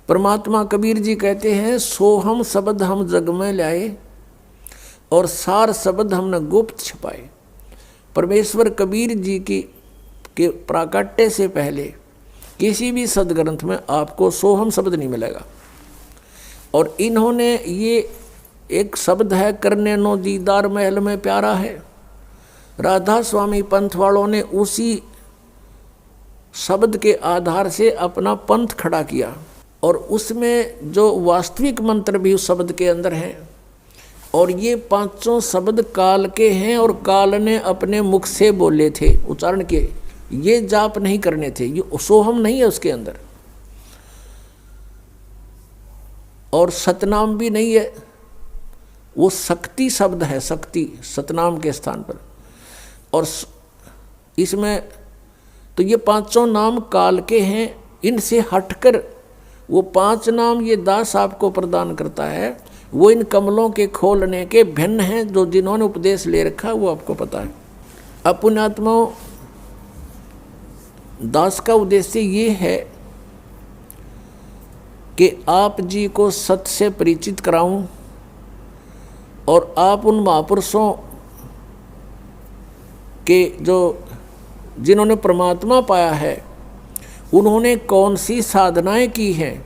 परमात्मा कबीर जी कहते हैं, सोहम शब्द हम जग में लाए और सार शब्द हमने गुप्त छुपाए। परमेश्वर कबीर जी की के प्राकट्य से पहले किसी भी सदग्रंथ में आपको सोहम शब्द नहीं मिलेगा। और इन्होंने ये एक शब्द है, करने नो दीदार महल में प्यारा है। राधा स्वामी पंथ वालों ने उसी शब्द के आधार से अपना पंथ खड़ा किया और उसमें जो वास्तविक मंत्र भी उस शब्द के अंदर हैं। और ये पांचों शब्द काल के हैं और काल ने अपने मुख से बोले थे, उच्चारण के। ये जाप नहीं करने थे, ये सोहम नहीं है उसके अंदर। और सतनाम भी नहीं है, वो शक्ति शब्द है, शक्ति सतनाम के स्थान पर। और इसमें तो ये पांचों नाम काल के हैं। इनसे हटकर वो पांच नाम ये दास आपको प्रदान करता है, वो इन कमलों के खोलने के भिन्न हैं। जो जिन्होंने उपदेश ले रखा वो आपको पता है। अब पुण्यात्माओं, दास का उद्देश्य ये है कि आप जी को सत्य से परिचित कराऊं और आप उन महापुरुषों के जो जिन्होंने परमात्मा पाया है, उन्होंने कौन सी साधनाएं की हैं,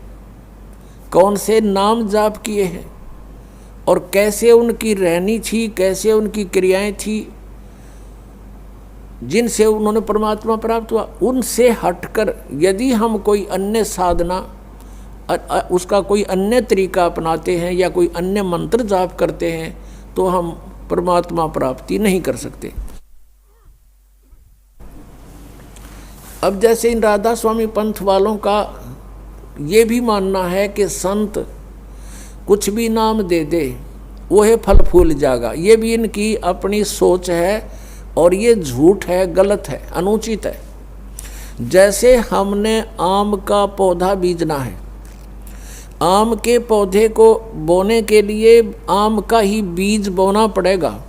कौन से नाम जाप किए हैं और कैसे उनकी रहनी थी, कैसे उनकी क्रियाएं थी, जिनसे उन्होंने परमात्मा प्राप्त हुआ। उनसे हटकर यदि हम कोई अन्य साधना, उसका कोई अन्य तरीका अपनाते हैं या कोई अन्य मंत्र जाप करते हैं तो हम परमात्मा प्राप्ति नहीं कर सकते। अब जैसे इन राधा स्वामी पंथ वालों का ये भी मानना है कि संत कुछ भी नाम दे दे वह फल फूल जाएगा, ये भी इनकी अपनी सोच है और ये झूठ है, गलत है, अनुचित है। जैसे हमने आम का पौधा बीजना है, आम के पौधे को बोने के लिए आम का ही बीज बोना पड़ेगा।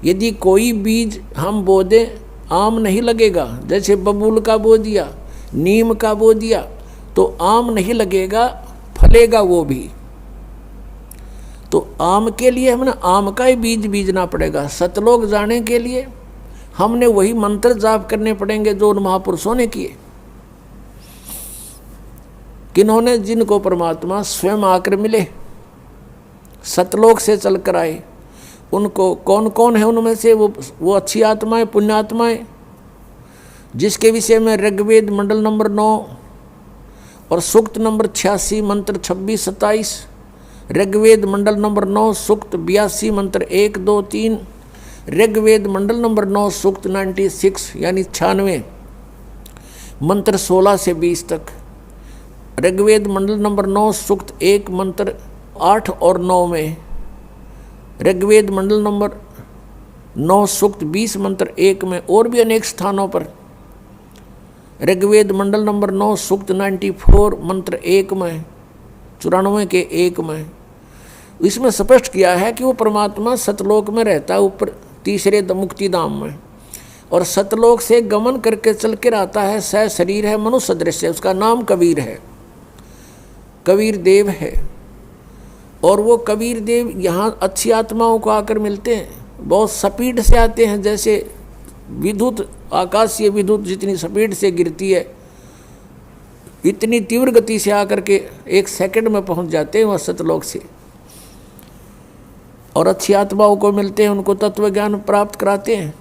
यदि कोई बीज हम बो दें आम नहीं लगेगा। जैसे बबूल का बो दिया, नीम का बो दिया तो आम नहीं लगेगा, फलेगा वो भी। तो आम के लिए हमने आम का ही बीज बीजना पड़ेगा। सतलोक जाने के लिए हमने वही मंत्र जाप करने पड़ेंगे जो उन महापुरुषों ने किए, किन्होंने, जिनको परमात्मा स्वयं आकर मिले, सतलोक से चल कर आए। उनको कौन कौन है उनमें से वो अच्छी आत्माएं, पुण्यात्माएं, जिसके विषय में ऋग्वेद मंडल नंबर 9 और सूक्त नंबर 86 मंत्र 26-27, ऋग्वेद मंडल नंबर 9 सूक्त 82 मंत्र 1, 2, 3, ऋग्वेद मंडल नंबर 9 सूक्त 96 यानी 96 मंत्र 16 से 20 तक, ऋग्वेद मंडल नंबर 9 सूक्त 1 मंत्र 8 और 9 में, ऋग्वेद मंडल नंबर 9 सूक्त 20 मंत्र 1 में, और भी अनेक स्थानों पर ऋग्वेद मंडल नंबर 9 सूक्त 94 मंत्र 1 में, 94 के 1 में। इसमें स्पष्ट किया है कि वो परमात्मा सतलोक में रहता है, ऊपर तीसरे मुक्ति धाम में, और सतलोक से गमन करके चल कर आता है। सह शरीर है, मनुष्य सदृश है, उसका नाम कबीर है, कबीर देव है। और वो कबीर देव यहाँ अच्छी आत्माओं को आकर मिलते हैं, बहुत स्पीड से आते हैं। जैसे विद्युत, आकाशीय विद्युत जितनी स्पीड से गिरती है, इतनी तीव्र गति से आकर के 1 सेकंड में पहुंच जाते हैं वह सतलोक से, और अच्छी आत्माओं को मिलते हैं, उनको तत्व ज्ञान प्राप्त कराते हैं।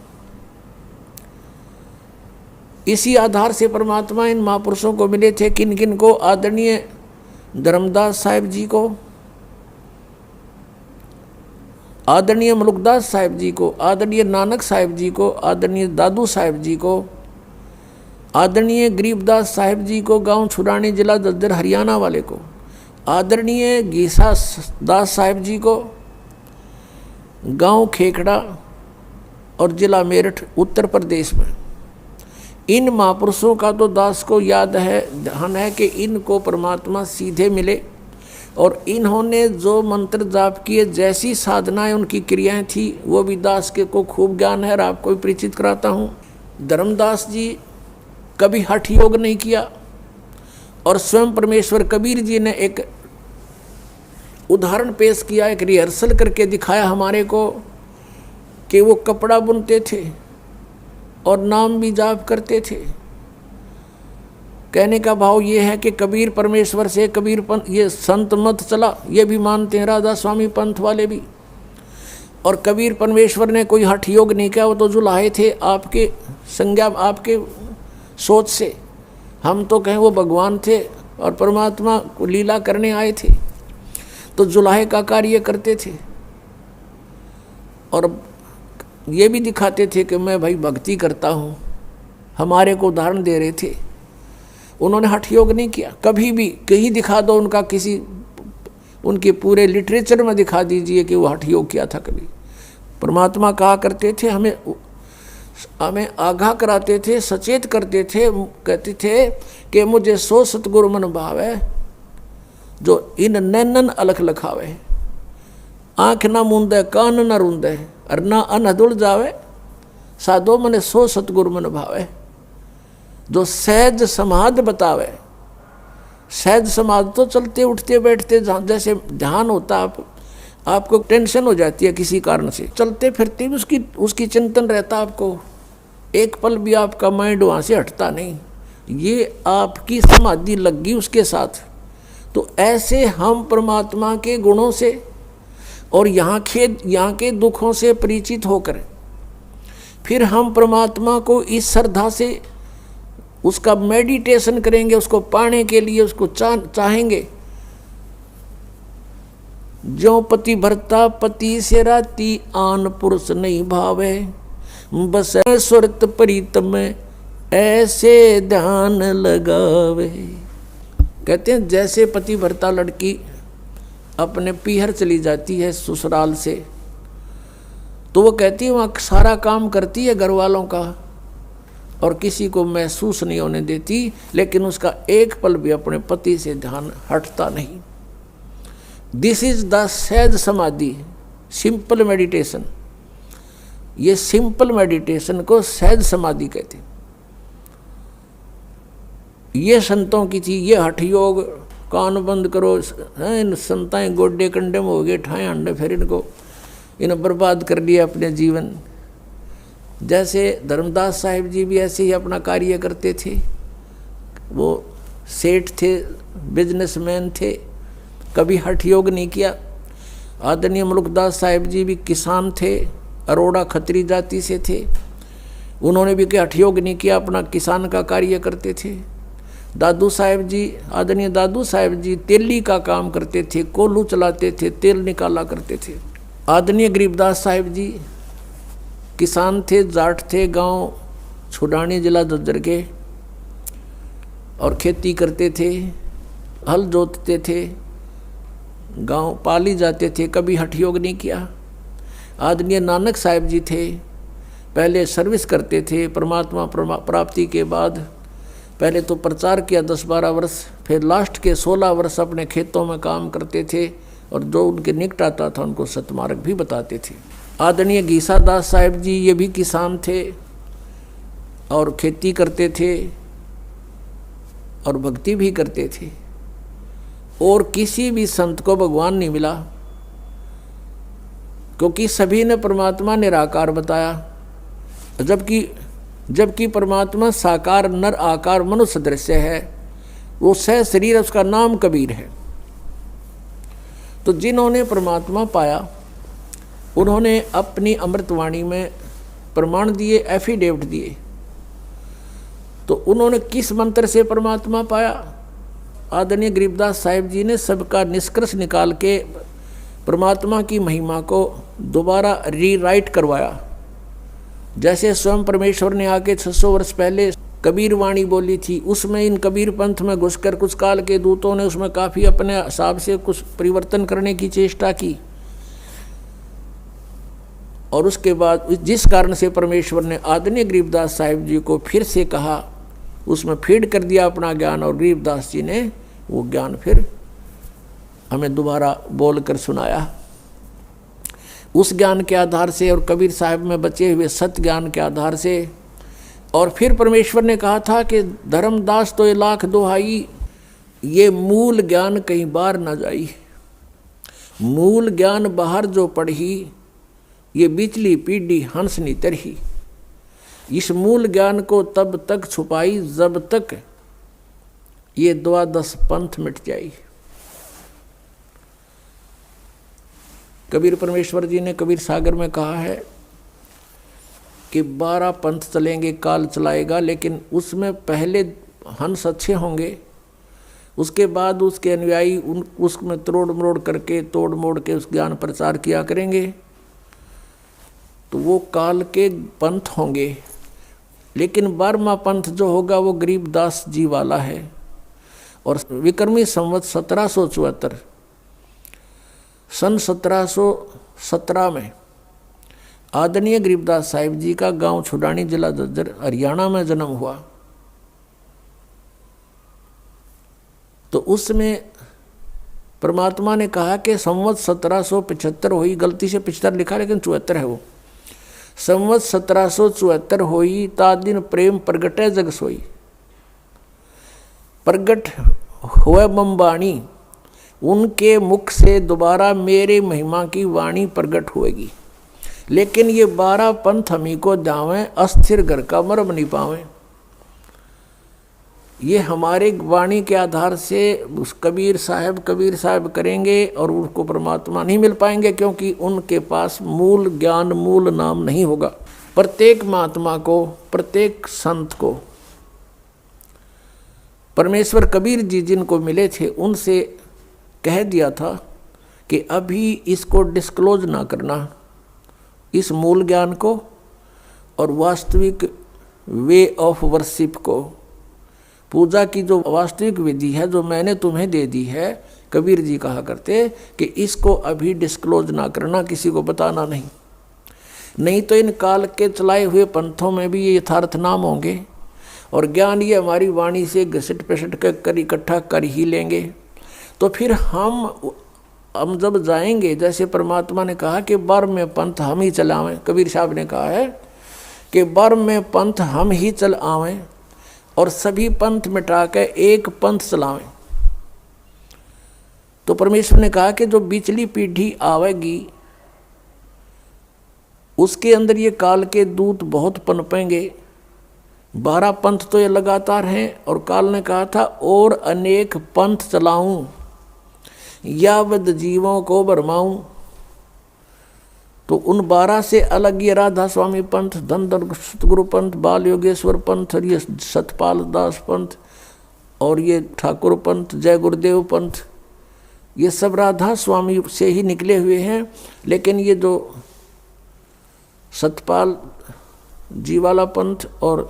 इसी आधार से परमात्मा इन महापुरुषों को मिले थे। किन किन को? आदरणीय धर्मदास साहिब जी को, आदरणीय मलुकदास साहिब जी को, आदरणीय नानक साहिब जी को, आदरणीय दादू साहिब जी को, आदरणीय गरीबदास साहिब जी को, गांव छुड़ानी जिला दद्दर हरियाणा वाले को, आदरणीय गीसा दास साहिब जी को, गांव खेखड़ा और जिला मेरठ उत्तर प्रदेश में। इन महापुरुषों का तो दास को याद है, ध्यान है कि इनको परमात्मा सीधे मिले और इन्होंने जो मंत्र जाप किए, जैसी साधनाएं उनकी क्रियाएं थी, वो भी दास के को खूब ज्ञान है और आपको भी परिचित कराता हूँ। धर्मदास जी कभी हठ योग नहीं किया और स्वयं परमेश्वर कबीर जी ने एक उदाहरण पेश किया, एक रिहर्सल करके दिखाया हमारे को कि वो कपड़ा बुनते थे और नाम भी जाप करते थे। कहने का भाव ये है कि कबीर परमेश्वर से कबीर पंथ, ये संत मत चला, ये भी मानते हैं राधा स्वामी पंथ वाले भी। और कबीर परमेश्वर ने कोई हठ योग नहीं किया, वो तो जुलाहे थे आपके संज्ञा, आपके सोच से। हम तो कहें वो भगवान थे और परमात्मा को लीला करने आए थे, तो जुलाहे का कार्य करते थे। और ये भी दिखाते थे कि मैं भाई भक्ति करता हूँ, हमारे को उदाहरण दे रहे थे। उन्होंने हठ योग नहीं किया कभी भी। कहीं दिखा दो उनका, किसी उनके पूरे लिटरेचर में दिखा दीजिए कि वो हठ योग किया था कभी। परमात्मा कहा करते थे, हमें आगाह कराते थे, सचेत करते थे, कहते थे कि मुझे सो सतगुरु मन भावे जो इन नैनन अलख लखावे। आँख ना मूंदे कान ना रूंदे और ना अन हदुड़ जावे, साधो मने सो सतगुरु मन भावे। जो सहज समाध बतावे। सहज समाध तो चलते उठते बैठते जैसे ध्यान होता, आपको टेंशन हो जाती है किसी कारण से, चलते फिरते भी उसकी चिंतन रहता आपको, एक पल भी आपका माइंड वहाँ से हटता नहीं, ये आपकी समाधि लग गई उसके साथ। तो ऐसे हम परमात्मा के गुणों से और यहाँ के दुखों से परिचित होकर फिर हम परमात्मा को इस श्रद्धा से उसका मेडिटेशन करेंगे, उसको पाने के लिए उसको चाहेंगे। जो पति भरता पति से राती, आन पुरुष नहीं भावे, बस सुरत प्रीतम ऐसे ध्यान लगावे। कहते हैं जैसे पति भरता लड़की अपने पीहर चली जाती है ससुराल से, तो वो कहती है वहाँ सारा काम करती है घर वालों का और किसी को महसूस नहीं होने देती, लेकिन उसका एक पल भी अपने पति से ध्यान हटता नहीं। दिस इज द सहज समाधि, सिंपल मेडिटेशन। ये सिंपल मेडिटेशन को सहज समाधि कहते हैं। ये संतों की थी, ये हठ योग, कान बंद करो, इन संताएं गोड्डे कंडे में हो गए, ठाए अंडे, फिर इन्हें बर्बाद कर लिया अपने जीवन। जैसे धर्मदास साहिब जी भी ऐसे ही अपना कार्य करते थे। वो सेठ थे, बिजनेसमैन थे, कभी हठ योग नहीं किया। आदरणीय मुल्कदास साहिब जी भी किसान थे, अरोड़ा खत्री जाति से थे, उन्होंने भी हठ योग नहीं किया, अपना किसान का कार्य करते थे। दादू साहिब जी, आदरणीय दादू साहिब जी तेली का काम करते थे, कोल्हू चलाते थे, तेल निकाला करते थे। आदरणीय गरीबदास साहिब जी किसान थे, जाट थे, गांव छुडानी जिला झज्जर के, और खेती करते थे, हल जोतते थे, गांव पाली जाते थे, कभी हठ योग नहीं किया। आदरणीय नानक साहिब जी थे, पहले सर्विस करते थे, परमात्मा प्राप्ति के बाद पहले तो प्रचार किया 10-12 वर्ष, फिर लास्ट के 16 वर्ष अपने खेतों में काम करते थे और जो उनके निकट आता था उनको सतमार्ग भी बताते थे। आदरणीय गीसा दास साहिब जी, ये भी किसान थे और खेती करते थे और भक्ति भी करते थे। और किसी भी संत को भगवान नहीं मिला, क्योंकि सभी ने परमात्मा निराकार बताया, जबकि परमात्मा साकार नर आकार मनुष्य दृश्य है। वो सह शरीर, उसका नाम कबीर है। तो जिन्होंने परमात्मा पाया उन्होंने अपनी अमृतवाणी में प्रमाण दिए, एफिडेविट दिए। तो उन्होंने किस मंत्र से परमात्मा पाया? आदरणीय गरीबदास साहिब जी ने सबका निष्कर्ष निकाल के परमात्मा की महिमा को दोबारा रीराइट करवाया। जैसे स्वयं परमेश्वर ने आके 600 वर्ष पहले कबीर वाणी बोली थी, उसमें इन कबीर पंथ में घुसकर कुछ काल के दूतों ने उसमें काफ़ी अपने हिसाब से कुछ परिवर्तन करने की चेष्टा की, और उसके बाद जिस कारण से परमेश्वर ने आदरणीय गरीबदास साहिब जी को फिर से कहा, उसमें फीड कर दिया अपना ज्ञान, और गरीबदास जी ने वो ज्ञान फिर हमें दोबारा बोल कर सुनाया। उस ज्ञान के आधार से और कबीर साहब में बचे हुए सत्य ज्ञान के आधार से, और फिर परमेश्वर ने कहा था कि धर्मदास तो ये लाख दुहाई, ये मूल ज्ञान कहीं बाहर न जाई। मूल ज्ञान बाहर जो पढ़ी, ये बिचली पीढ़ी हंस नी तरही। इस मूल ज्ञान को तब तक छुपाई जब तक ये द्वादश पंथ मिट जाई। कबीर परमेश्वर जी ने कबीर सागर में कहा है कि 12 पंथ चलेंगे, काल चलाएगा, लेकिन उसमें पहले हंस अच्छे होंगे, उसके बाद उसके अनुयायी उसमें तोड़ मोड़ करके तोड़ मोड़ के उस ज्ञान प्रचार किया करेंगे, तो वो काल के पंथ होंगे। लेकिन 12वां पंथ जो होगा वो गरीबदास जी वाला है। और विक्रमी संवत 1774 सन 1717 में आदरणीय गरीबदास साहिब जी का गांव छुडानी, जिला झज्जर, हरियाणा में जन्म हुआ। तो उसमें परमात्मा ने कहा कि संवत 1775 हुई, गलती से 75 लिखा लेकिन 74 है वो। संवत 1774 हुई, ता दिन प्रेम प्रगटे जग सोई। प्रगट हुए बम्बाणी, उनके मुख से दोबारा मेरे महिमा की वाणी प्रगट होएगी। लेकिन ये 12 पंथ हमी को जावें, अस्थिर घर का मरम नहीं पावें। ये हमारे वाणी के आधार से कबीर साहब करेंगे और उनको परमात्मा नहीं मिल पाएंगे, क्योंकि उनके पास मूल ज्ञान, मूल नाम नहीं होगा। प्रत्येक महात्मा को, प्रत्येक संत को परमेश्वर कबीर जी जिनको मिले थे उनसे कह दिया था कि अभी इसको डिस्क्लोज ना करना, इस मूल ज्ञान को और वास्तविक वे ऑफ वर्शिप को, पूजा की जो वास्तविक विधि है जो मैंने तुम्हें दे दी है, कबीर जी कहा करते कि इसको अभी डिस्क्लोज ना करना, किसी को बताना नहीं। नहीं तो इन काल के चलाए हुए पंथों में भी ये यथार्थ नाम होंगे और ज्ञान ये हमारी वाणी से घसीट पेसट कर इकट्ठा कर ही लेंगे। तो फिर हम जब जाएंगे, जैसे परमात्मा ने कहा कि 12वें पंथ हम ही चलावें, कबीर साहब ने कहा है कि 12वें पंथ हम ही चल आवें और सभी पंथ मिटा के एक पंथ चलावें। तो परमेश्वर ने कहा कि जो बिचली पीढ़ी आवेगी उसके अंदर ये काल के दूत बहुत पनपेंगे। 12 पंथ तो ये लगातार हैं और काल ने कहा था और अनेक पंथ चलाऊं, यावद जीवों को भरमाऊं। तो उन 12 से अलग ये राधा स्वामी पंथ, धनधर सतगुरु पंथ, बाल योगेश्वर पंथ, और ये सतपाल दास पंथ और ये ठाकुर पंथ, जय गुरुदेव पंथ, ये सब राधा स्वामी से ही निकले हुए हैं। लेकिन ये जो सतपाल जी वाला पंथ और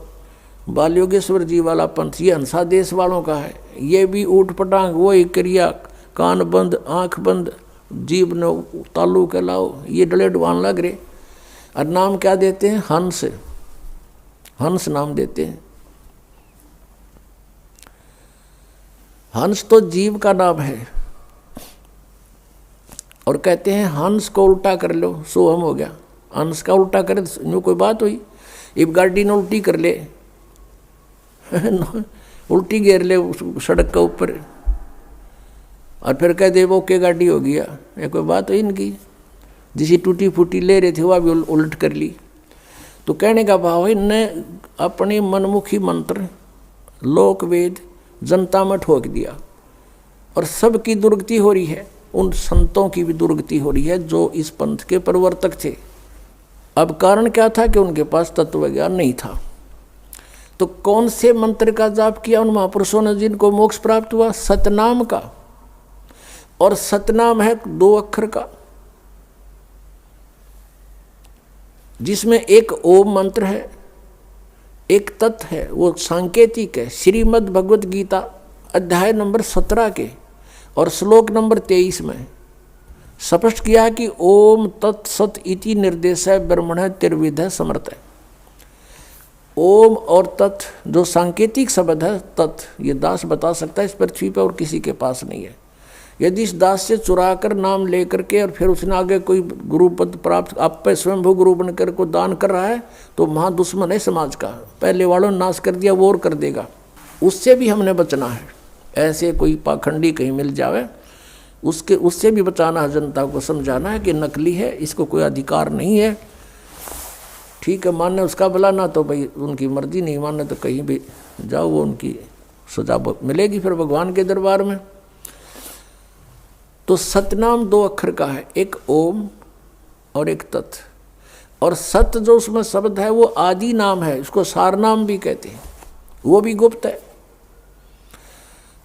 बाल योगेश्वर जी वाला पंथ ये हंसा देश वालों का है। ये भी ऊट पटांग, वही क्रिया, कान बंद आँख बंद, जीव न तालू के लाओ, ये डले डुआन लग रहे। और नाम क्या देते हैं? हंस, हंस नाम देते हैं। हंस तो जीव का नाम है और कहते हैं हंस को उल्टा कर लो सोहम हो गया। हंस का उल्टा करे यूँ कोई बात हुई? इब गाड़ी ने उल्टी कर ले उल्टी घेर ले सड़क के ऊपर और फिर कह दे वो के गाड़ी हो गया, ये कोई बात हुई इनकी? जिसी टूटी फूटी ले रहे थे वह भी उलट कर ली। तो कहने का भाव है इनने अपने मनमुखी मंत्र लोक वेद जनता में ठोक दिया और सबकी दुर्गति हो रही है। उन संतों की भी दुर्गति हो रही है जो इस पंथ के प्रवर्तक थे। अब कारण क्या था कि उनके पास तत्व ज्ञान नहीं था। तो कौन से मंत्र का जाप किया उन महापुरुषों ने जिनको मोक्ष प्राप्त हुआ? सतनाम का। और सतनाम है 2 अक्षर का, जिसमें एक ओम मंत्र है, एक तत् है, वो सांकेतिक है। श्रीमद् भगवत गीता अध्याय नंबर 17 के और श्लोक नंबर 23 में स्पष्ट किया कि ओम तत्सत इति निर्देशः ब्रह्मणः त्रिविधः समर्थः। ओम और तत् जो सांकेतिक शब्द है, तत् ये दास बता सकता है इस पृथ्वी पर और किसी के पास नहीं है। यदि इस दास से चुरा कर नाम लेकर के और फिर उसने आगे कोई गुरु पद प्राप्त आप पे स्वयंभू गुरु बनकर को दान कर रहा है तो महादुश्मन है समाज का। पहले वालों ने नाश कर दिया, वो और कर देगा। उससे भी हमने बचना है। ऐसे कोई पाखंडी कहीं मिल जावे उससे भी बचाना है, जनता को समझाना है कि नकली है, इसको कोई अधिकार नहीं है। ठीक है, माने उसका भला, ना तो भाई उनकी मर्जी, नहीं माने तो कहीं भी जाओ, वो उनकी सजा मिलेगी फिर भगवान के दरबार में। तो सतनाम 2 अक्षर का है, एक ओम और एक तत्। और सत जो उसमें शब्द है वो आदि नाम है, उसको सार नाम भी कहते हैं, वो भी गुप्त है।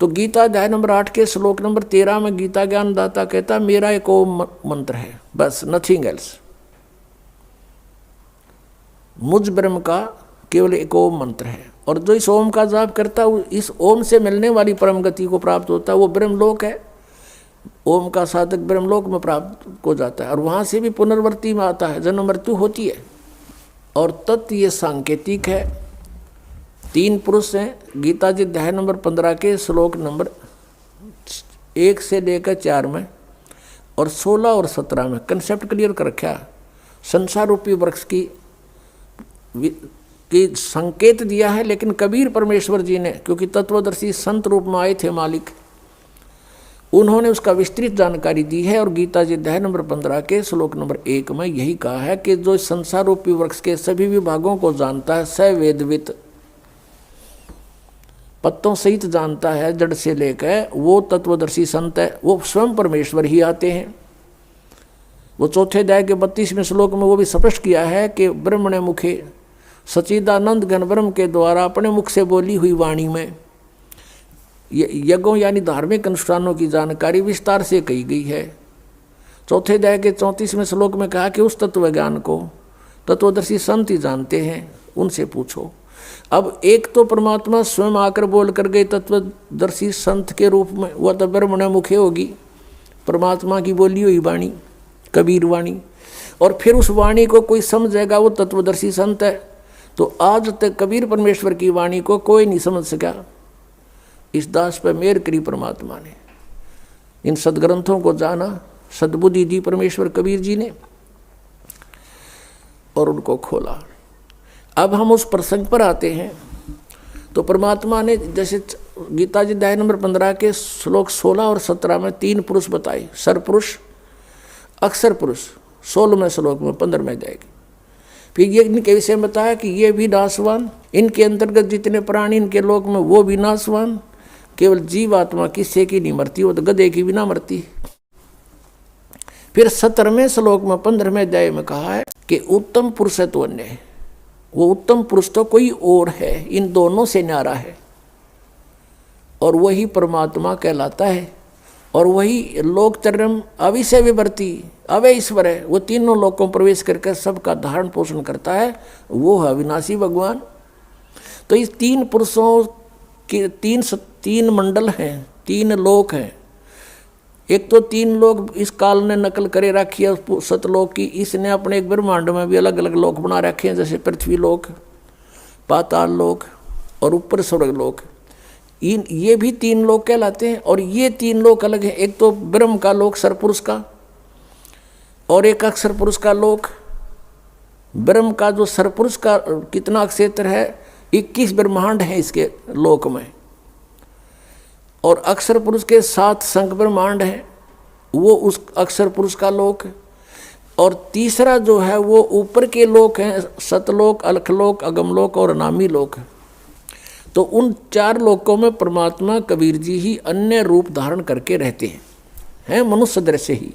तो गीता अध्याय नंबर 8 के श्लोक नंबर 13 में गीता ज्ञानदाता कहता मेरा एक ओम मंत्र है, बस, नथिंग एल्स। मुझ ब्रह्म का केवल एक ओम मंत्र है, और जो इस ओम का जाप करता है इस ओम से मिलने वाली परम गति को प्राप्त होता है, वो ब्रह्मलोक है। ओम का साधक ब्रह्मलोक में प्राप्त हो जाता है, और वहाँ से भी पुनर्वृत्ति में आता है, जन्म मृत्यु होती है। और तत् ये सांकेतिक है, 3 पुरुष हैं। गीता जी अध्याय नंबर 15 के श्लोक नंबर 1 से लेकर 4 में और 16 और 17 में कंसेप्ट क्लियर कर रखा। संसार रूपी वृक्ष की संकेत दिया है, लेकिन कबीर परमेश्वर जी ने, क्योंकि तत्वदर्शी संत रूप में आए थे मालिक, उन्होंने उसका विस्तृत जानकारी दी है। और गीता जी अध्याय नंबर 15 के श्लोक नंबर 1 में यही कहा है कि जो संसार रूपी वृक्ष के सभी विभागों को जानता है, स वेदवित, पत्तों सहित जानता है जड़ से लेकर, वो तत्वदर्शी संत है, वो स्वयं परमेश्वर ही आते हैं। वो चौथे अध्याय के 32वें श्लोक में वो भी स्पष्ट किया है कि ब्रह्मणे मुखे सच्चिदानंद घन ब्रह्म के द्वारा अपने मुख से बोली हुई वाणी में यज्ञों यानी धार्मिक अनुष्ठानों की जानकारी विस्तार से कही गई है। चौथे अध्याय के 34वें श्लोक में कहा कि उस तत्व ज्ञान को तत्वदर्शी संत ही जानते हैं, उनसे पूछो। अब एक तो परमात्मा स्वयं आकर बोल कर गए तत्वदर्शी संत के रूप में, वह तो ब्रह्मणे मुखे होगी, परमात्मा की बोली हुई वाणी, कबीर वाणी। और फिर उस वाणी को कोई समझेगा, वो तत्वदर्शी संत है। तो आज तक कबीर परमेश्वर की वाणी को कोई नहीं समझ सका। इस दास पर मेहर करी परमात्मा ने, इन सदग्रंथों को जाना, सद्बुद्धि दी परमेश्वर कबीर जी ने, और उनको खोला। अब हम उस प्रसंग पर आते हैं। तो परमात्मा ने जैसे गीता जी अध्याय नंबर 15 के श्लोक 16 और 17 में 3 पुरुष बताए, सरपुरुष, अक्षर पुरुष, 16वें श्लोक में 15वें अध्याय की। फिर ये इनके विषय में बताया कि ये भी नाशवान, इनके अंतर्गत जितने प्राणी इनके लोक में वो भी नाशवान, केवल जीव आत्मा किससे की नहीं मरती, वो तो गधे की भी ना मरती। फिर 17वें श्लोक में 15वें अध्याय में कहा है कि उत्तम पुरुषत्व अन्य है, वो उत्तम पुरुष तो कोई और है, इन दोनों से न्यारा है, और वही परमात्मा कहलाता है। और वही लोकचर्यम अविषय विवर्ती अवय ईश्वर है, वो तीनों लोकों प्रवेश करके सबका धारण पोषण करता है, वो है अविनाशी भगवान। तो इस 3 पुरुषों के 3 मंडल हैं, 3 लोक हैं। एक तो 3 लोग इस काल ने नकल करे रखी है सतलोक की, इसने अपने एक ब्रह्मांड में भी अलग अलग लोक बना रखे हैं, जैसे पृथ्वी लोक, पाताल लोक और ऊपर स्वर्ग लोक। ये भी 3 लोक कहलाते हैं। और ये 3 लोक अलग हैं, एक तो ब्रह्म का लोक सरपुरुष का, और एक अक्षर पुरुष का लोक। ब्रह्म का जो सरपुरुष का कितना क्षेत्र है, 21 ब्रह्मांड है इसके लोक में, और अक्षर पुरुष के 7 संख ब्रह्मांड हैं, वो उस अक्षर पुरुष का लोक। और तीसरा जो है वो ऊपर के लोक हैं, सतलोक, अलखलोक, अगमलोक और अनामी लोक। तो उन 4 लोकों में परमात्मा कबीर जी ही अन्य रूप धारण करके रहते हैं मनुष्य दृश्य ही।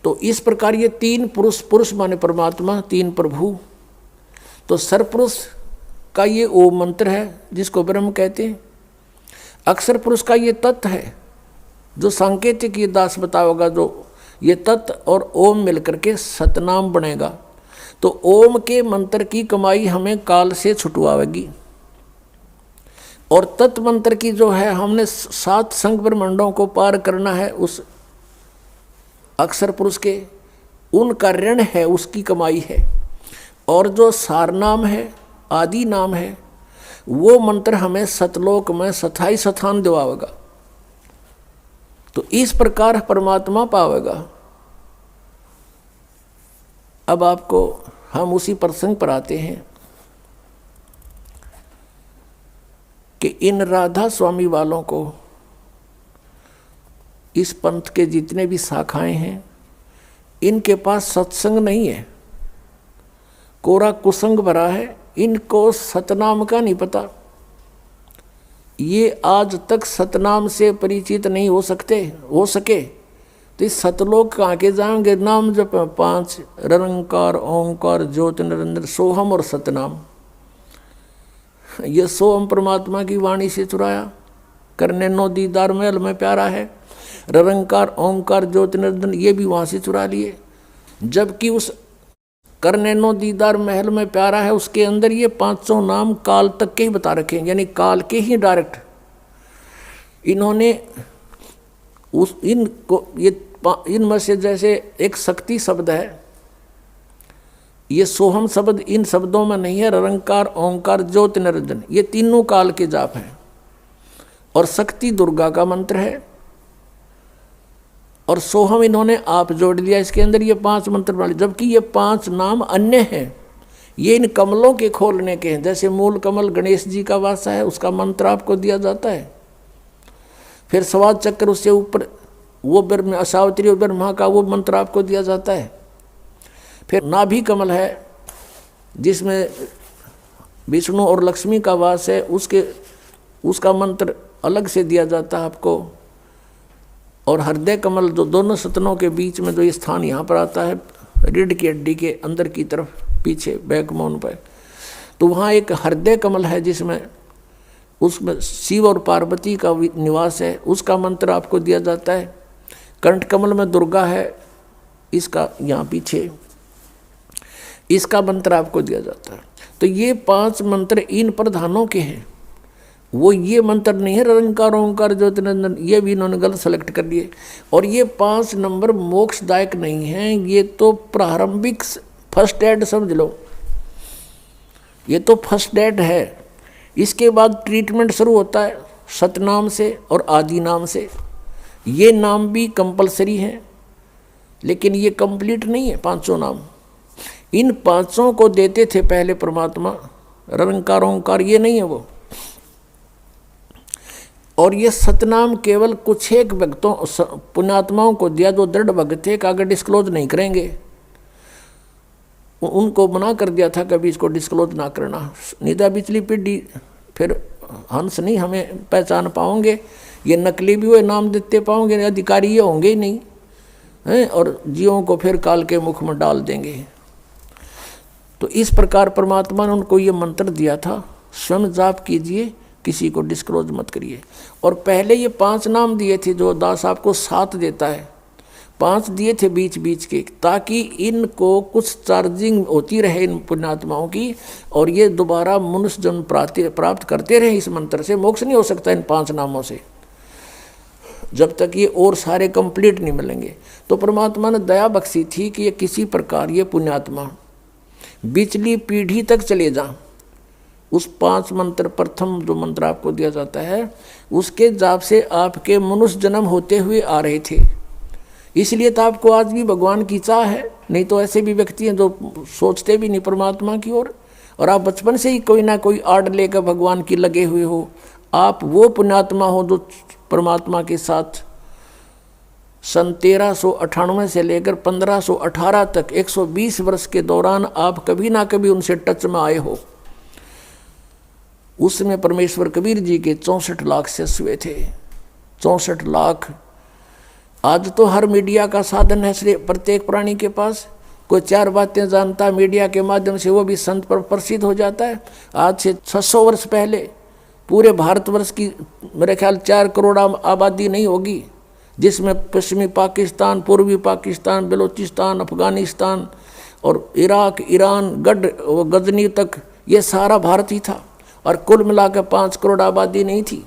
तो इस प्रकार ये 3 पुरुष, पुरुष माने परमात्मा, 3 प्रभु। तो सरपुरुष का ये ओम मंत्र है जिसको ब्रह्म कहते हैं। अक्षर पुरुष का ये तत्व है जो सांकेतिक ये दास बताओगा, जो ये तत्व और ओम मिलकर के सतनाम बनेगा। तो ओम के मंत्र की कमाई हमें काल से छुटवाएगी, और तत्व मंत्र की जो है हमने 7 संख ब्रह्मांडों को पार करना है उस अक्षर पुरुष के, उनका ऋण है, उसकी कमाई है। और जो सार नाम है, आदि नाम है, वो मंत्र हमें सतलोक में स्थायी स्थान दिवाएगा। तो इस प्रकार परमात्मा पावेगा। अब आपको हम उसी प्रसंग पर आते हैं। कि इन राधा स्वामी वालों को, इस पंथ के जितने भी शाखाएं हैं, इनके पास सत्संग नहीं है, कोरा कुसंग भरा है, इनको सतनाम का नहीं पता। ये आज तक सतनाम से परिचित नहीं हो सके तो इस सतलोक कहाँ के जाएंगे? नाम जप 5 निरंकार ओंकार ज्योति निरंजन सोहम और सतनाम। ये सोहम परमात्मा की वाणी से चुराया, करने नो दीदार महल में प्यारा है। निरंकार ओंकार ज्योति निरंजन ये भी वहाँ से चुरा लिए, जबकि उस करने नो दीदार महल में प्यारा है उसके अंदर ये 500 नाम काल तक के ही बता रखे हैं, यानी काल के ही डायरेक्ट इन्होंने उस इनको ये इनमें से जैसे एक शक्ति शब्द है, ये सोहम शब्द इन शब्दों में नहीं है। निरंकार ओंकार ज्योति निरंजन ये तीनों काल के जाप हैं, और शक्ति दुर्गा का मंत्र है, और सोहम इन्होंने आप जोड़ दिया इसके अंदर ये 5 मंत्र वाले, जबकि ये 5 नाम अन्य हैं। ये इन कमलों के खोलने के हैं, जैसे मूल कमल गणेश जी का वासा है, उसका मंत्र आपको दिया जाता है। फिर स्वाद चक्र उससे ऊपर वो ब्रह्म असावत्री और ब्रह्मा का वो मंत्र आपको दिया जाता है। फिर नाभि कमल है जिसमें विष्णु और लक्ष्मी का वास है, उसका मंत्र अलग से दिया जाता है आपको। और हृदय कमल जो दोनों सतनों के बीच में जो ये स्थान यहाँ पर आता है, रीढ़ की हड्डी के अंदर की तरफ पीछे बैकबोन पर, तो वहाँ एक हृदय कमल है जिसमें उसमें शिव और पार्वती का निवास है, उसका मंत्र आपको दिया जाता है। कंठ कमल में दुर्गा है, इसका यहाँ पीछे इसका मंत्र आपको दिया जाता है। तो ये 5 मंत्र इन प्रधानों के हैं, वो ये मंत्र नहीं है निरंकार ओंकार ज्योति निरंजन, ये भी इन्होंने गलत सेलेक्ट कर लिए। और ये 5 नंबर मोक्षदायक नहीं हैं, ये तो प्रारंभिक फर्स्ट एड समझ लो, ये तो फर्स्ट एड है। इसके बाद ट्रीटमेंट शुरू होता है सतनाम से और आदि नाम से। ये नाम भी कंपलसरी हैं, लेकिन ये कंप्लीट नहीं है 500 नाम। इन 500 को देते थे पहले परमात्मा, निरंकार ओंकार ये नहीं है वो। और ये सतनाम केवल कुछ एक भक्तों पुण्यात्माओं को दिया जो दृढ़ भक्त थे, आगे डिस्क्लोज नहीं करेंगे। उनको मना कर दिया था कभी इसको डिस्क्लोज ना करना, निदा बिचली पीढ़ी फिर हंस नहीं हमें पहचान पाओगे, ये नकली भी वो नाम देते पाओगे, अधिकारी ये होंगे ही नहीं हैं, और जीवों को फिर काल के मुख में डाल देंगे। तो इस प्रकार परमात्मा ने उनको ये मंत्र दिया था, स्वयं जाप कीजिए, किसी को डिस्क्लोज मत करिए। और पहले ये 5 नाम दिए थे, जो दास आपको 7 देता है, 5 दिए थे बीच बीच के, ताकि इनको कुछ चार्जिंग होती रहे इन पुण्यात्माओं की, और ये दोबारा मनुष्य जन्म प्राप्त करते रहे इस मंत्र से। मोक्ष नहीं हो सकता इन 5 नामों से जब तक ये और सारे कंप्लीट नहीं मिलेंगे। तो परमात्मा ने दया बख्शी थी कि ये किसी प्रकार ये पुण्यात्मा बिचली पीढ़ी तक चले जाएं। उस 5 मंत्र, प्रथम जो मंत्र आपको दिया जाता है, उसके जाप से आपके मनुष्य जन्म होते हुए आ रहे थे। इसलिए तो आपको आज भी भगवान की चाह है, नहीं तो ऐसे भी व्यक्ति हैं जो सोचते भी नहीं परमात्मा की ओर, और आप बचपन से ही कोई ना कोई आड़ लेकर भगवान की लगे हुए हो। आप वो पुण्यात्मा हो जो परमात्मा के साथ सन 1398 से लेकर 1518 तक 120 वर्ष के दौरान आप कभी ना कभी उनसे टच में आए हो। उसमें परमेश्वर कबीर जी के 64 लाख शिष्य हुए थे। 64 लाख। आज तो हर मीडिया का साधन है प्रत्येक प्राणी के पास, कोई 4 बातें जानता मीडिया के माध्यम से, वो भी संत पर प्रसिद्ध हो जाता है। आज से 600 वर्ष पहले पूरे भारतवर्ष की मेरे ख्याल 4 करोड़ आबादी नहीं होगी, जिसमें पश्चिमी पाकिस्तान, पूर्वी पाकिस्तान, बलूचिस्तान, अफगानिस्तान और इराक, ईरान, गजनी तक ये सारा भारत ही था, और कुल मिलाकर 5 करोड़ आबादी नहीं थी।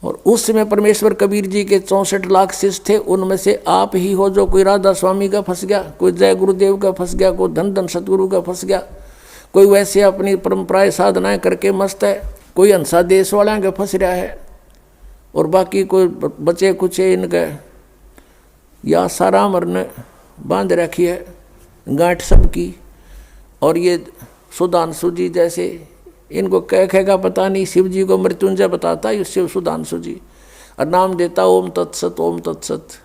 और उस समय परमेश्वर कबीर जी के 64 लाख शिष्य थे। उनमें से आप ही हो जो कोई राधा स्वामी का फंस गया, कोई जय गुरुदेव का फंस गया, कोई धन धन सतगुरु का फंस गया, कोई वैसे अपनी परंपराएं साधनाएं करके मस्त है, कोई हंसा देश वाला के फंस रहा है, और बाकी कोई बचे कुछ इनके या सारा मरने बांध रखी है गांठ सबकी। और ये सुधांशु जी जैसे इनको कह कहेगा पता नहीं। शिव जी को मृत्युंजय बताता है शिव सुधांशु जी, और नाम देता ओम तत्सत ओम तत्सत।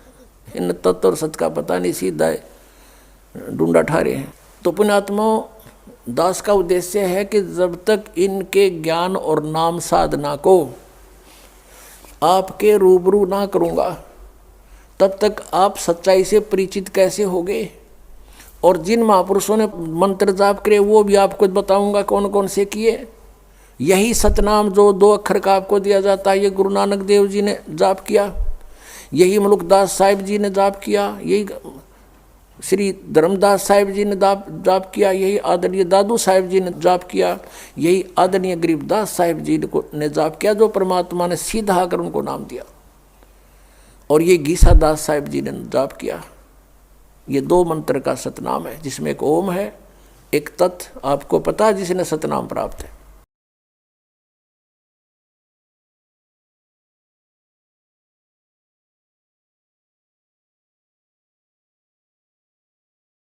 इन तत्व और सत का पता नहीं, सीधा है ढूंढा ठारे हैं। तो पुण्यात्माओं, दास का उद्देश्य है कि जब तक इनके ज्ञान और नाम साधना को आपके रूबरू ना करूँगा तब तक आप सच्चाई से परिचित कैसे होगे। और जिन महापुरुषों ने मंत्र जाप करे वो भी आपको बताऊंगा कौन कौन से किए। यही सतनाम जो 2 अक्षर का आपको दिया जाता है, ये गुरु नानक देव जी ने जाप किया, यही मलुकदास साहिब जी ने जाप किया, यही श्री धर्मदास साहिब जी ने जाप किया, यही आदरणीय दादू साहिब जी ने जाप किया, यही आदरणीय गरीबदास साहिब जी ने जाप किया, जो परमात्मा ने सीधा आकर उनको नाम दिया। और ये गीसा दास साहिब जी ने जाप किया। ये 2 मंत्र का सतनाम है, जिसमें एक ओम है, एक तत्। आपको पता है जिसने सतनाम प्राप्त है।